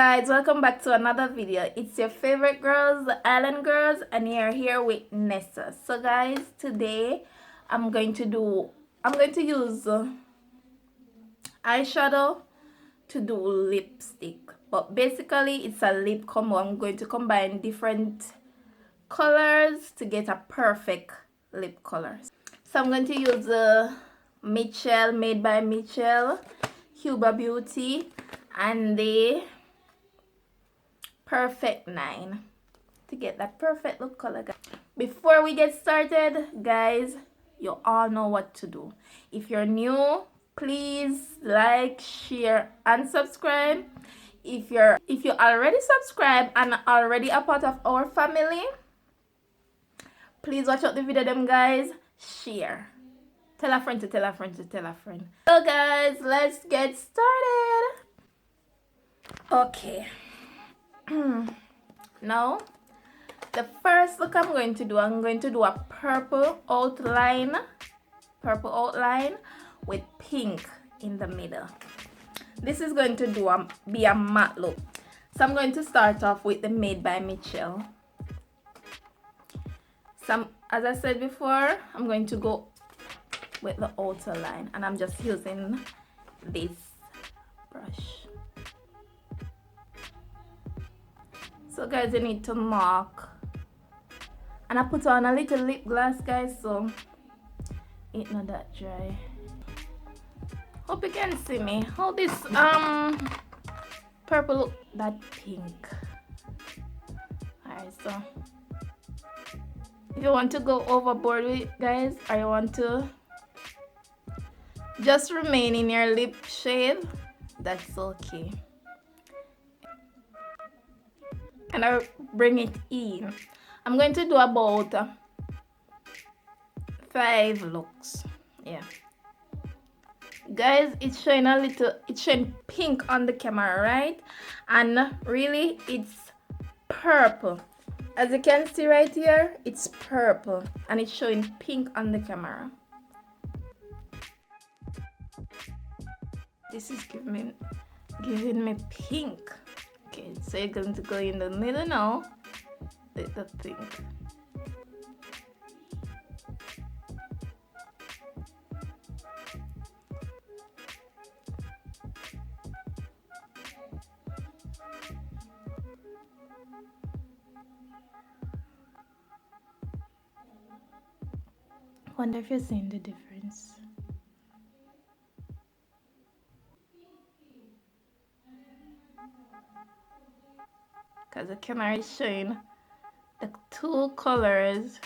guys, welcome back to another video. It's your favorite girls, the Island Girls, and you're here with Nessa. So guys, today I'm going to use eyeshadow to do lipstick, but basically it's a lip combo. I'm going to combine different colors to get a perfect lip color. So I'm going to use the Mitchell, made by Mitchell, Huba Beauty, and the Perfect 9 to get that perfect look color. Before we get started, guys, you all know what to do. If you're new, please like, share, and subscribe. If you already subscribed and already a part of our family, please watch out the video them, guys. Share. Tell a friend to tell a friend to tell a friend. So guys, let's get started. Okay. Now, the first look I'm going to do a purple outline with pink in the middle. This is going to be a matte look. So I'm going to start off with the Made by Mitchell. As I said before, I'm going to go with the outer line, and I'm just using this brush. So guys, you need to mark, and I put on a little lip gloss, guys, so it's not that dry. Hope you can see me. How this purple look that pink. Alright, so if you want to go overboard with it, guys, or you want to just remain in your lip shade, that's okay. And I'll bring it in. I'm going to do about 5 looks. Yeah, guys, it's showing pink on the camera, right? And really it's purple. As you can see right here, it's purple and it's showing pink on the camera. This is giving me pink. Okay, so you're going to go in the middle now with the pink. Wonder if you're seeing the difference. Because the camera is showing the 2 colors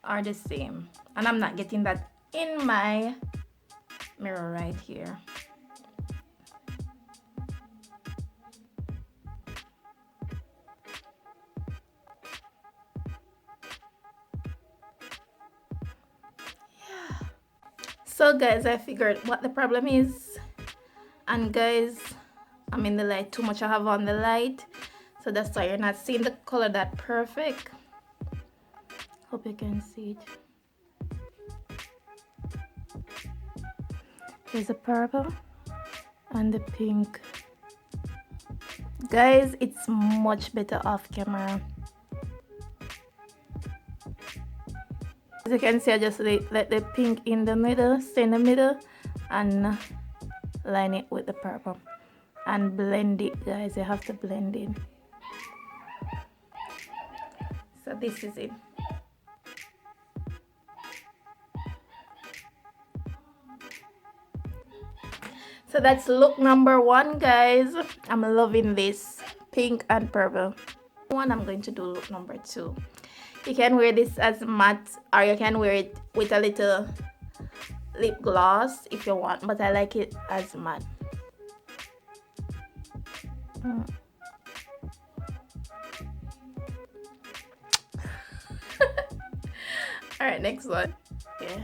are the same, and I'm not getting that in my mirror right here. Yeah. So guys, I figured what the problem is, and guys, I'm in the light too much. I have on the light, so that's why you're not seeing the color that perfect. Hope you can see it. Here's the purple and the pink. Guys, it's much better off camera. As you can see, I just let the pink in the middle, stay in the middle, and line it with the purple. And blend it, guys. You have to blend it. So this is it. So that's look number 1, guys. I'm loving this pink and purple. I'm going to do look number 2. You can wear this as matte, or you can wear it with a little lip gloss if you want, but I like it as matte. Alright, next one. Yeah,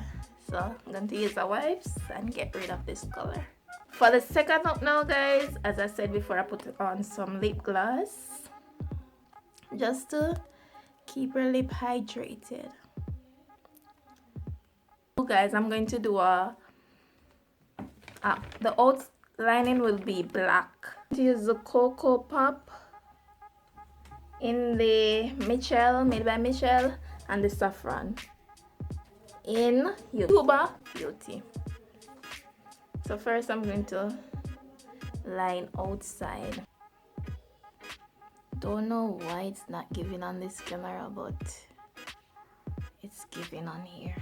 so I'm going to use the wipes and get rid of this color. For the second look now, guys, as I said before, I put on some lip gloss just to keep your lip hydrated. So guys, I'm going to do the outlining will be black To use the Cocoa Pop in the Michelle, made by Michelle, and the saffron in Yuba Beauty. So first I'm going to line outside. Don't know why it's not giving on this camera, but it's giving on here.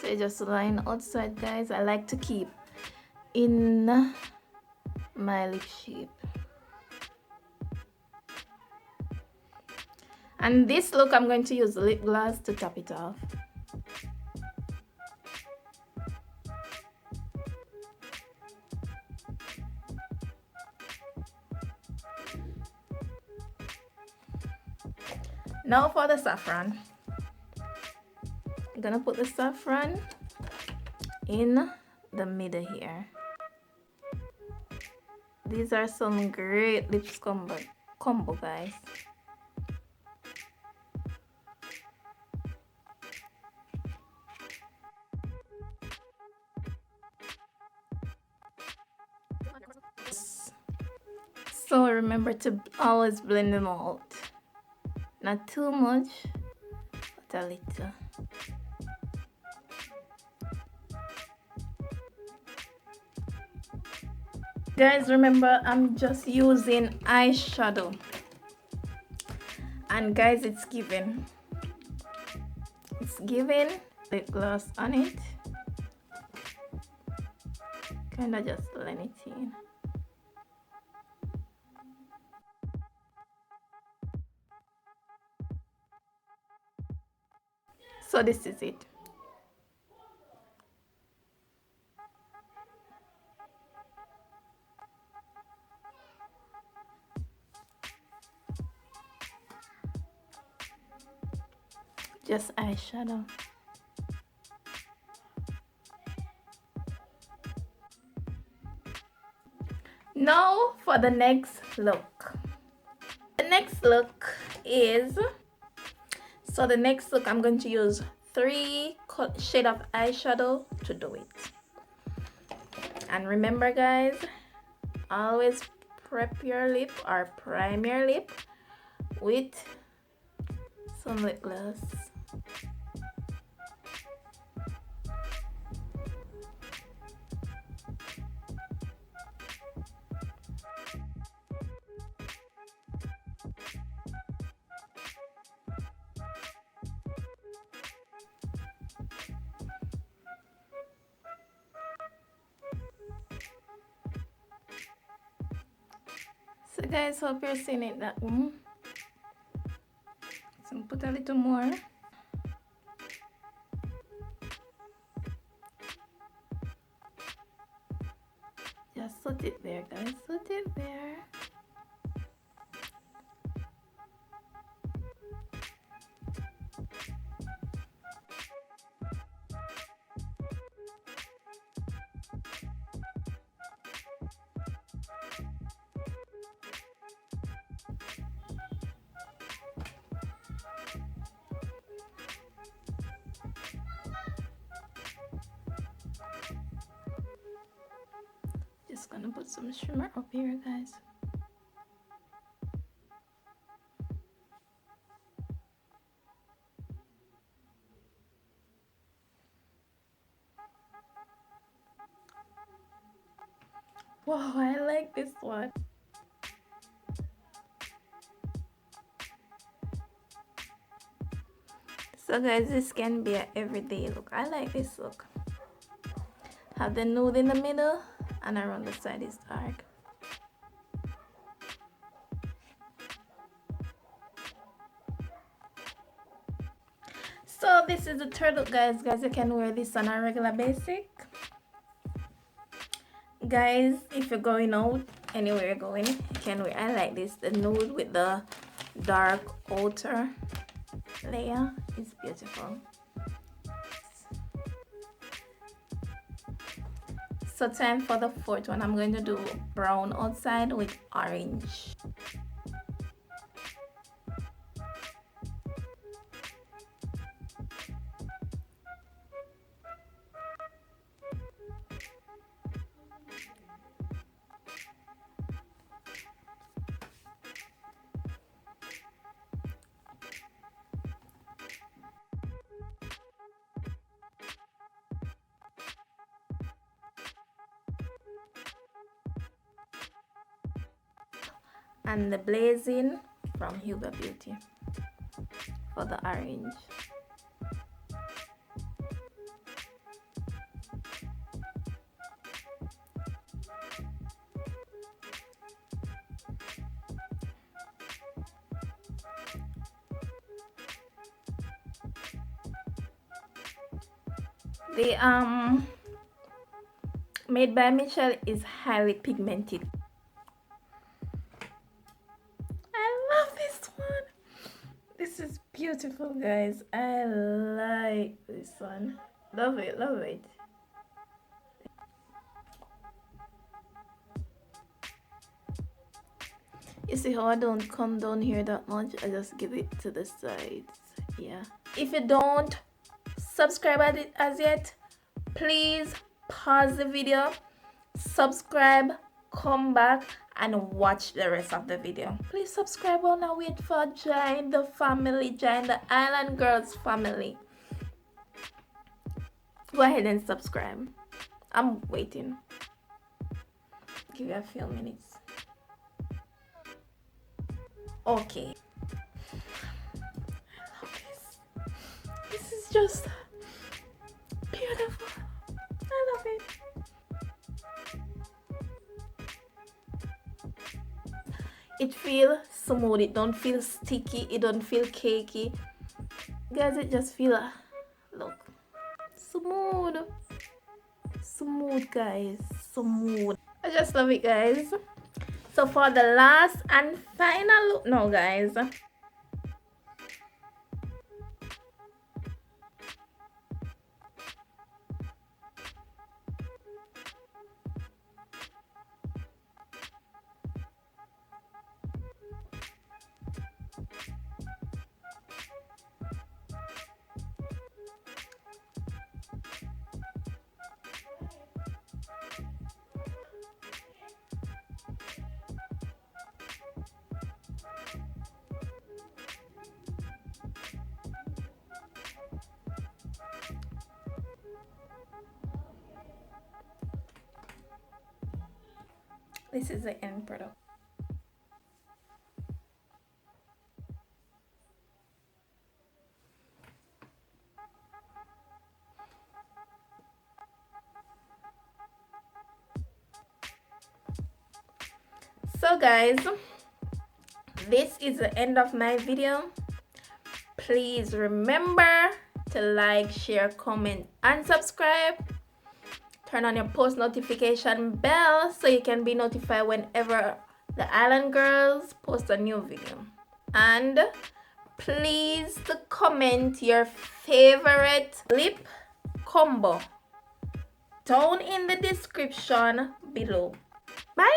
So just line outside, guys. I like to keep in my lip shape. And this look, I'm going to use lip gloss to top it off. Now for the saffron. I'm gonna put the saffron in the middle here. These are some great lips combo, guys. So remember to always blend them out. Not too much, but a little. Guys, remember I'm just using eyeshadow. And guys, it's giving lip gloss on it. Kinda just blend it in. So this is it. Just eyeshadow. Now for the next look. The next look is, I'm going to use 3 shades of eyeshadow to do it. And remember, guys, always prep your lip or prime your lip with some lip gloss. So guys, hope you're seeing it that way. So put a little more. Just put it there, guys. Put it there. Just gonna put some shimmer up here, guys. Wow, I like this one. So guys, this can be an everyday look. I like this look. Have the nude in the middle and around the side is dark. So this is the third look, guys. You can wear this on a regular basic. Guys, if you're going out, anywhere you're going, you can wear. I like this, the nude with the dark outer layer is beautiful. So time for the fourth one. I'm going to do brown outside with orange. and the Blazing from Hugo Beauty for the orange. The Made by Michelle is highly pigmented. I love this one. This is beautiful, guys. I like this one. Love it, love it. You see how I don't come down here that much? I just give it to the sides. Yeah. If you don't subscribe as yet, please pause the video, subscribe, come back and watch the rest of the video. Please subscribe while I wait for join the family, join the Island Girls family. Go ahead and subscribe. I'm waiting. Give you a few minutes. Okay. I love this. This is just beautiful. I love it. It feels smooth. It don't feel sticky. It don't feel cakey. Guys, it just feel look smooth. Smooth, guys. Smooth. I just love it, guys. So for the last and final look now, guys. This is the end product. So guys, this is the end of my video. Please remember to like, share, comment and subscribe. Turn on your post notification bell so you can be notified whenever the Island Girls post a new video. And please comment your favorite lip combo down in the description below. Bye!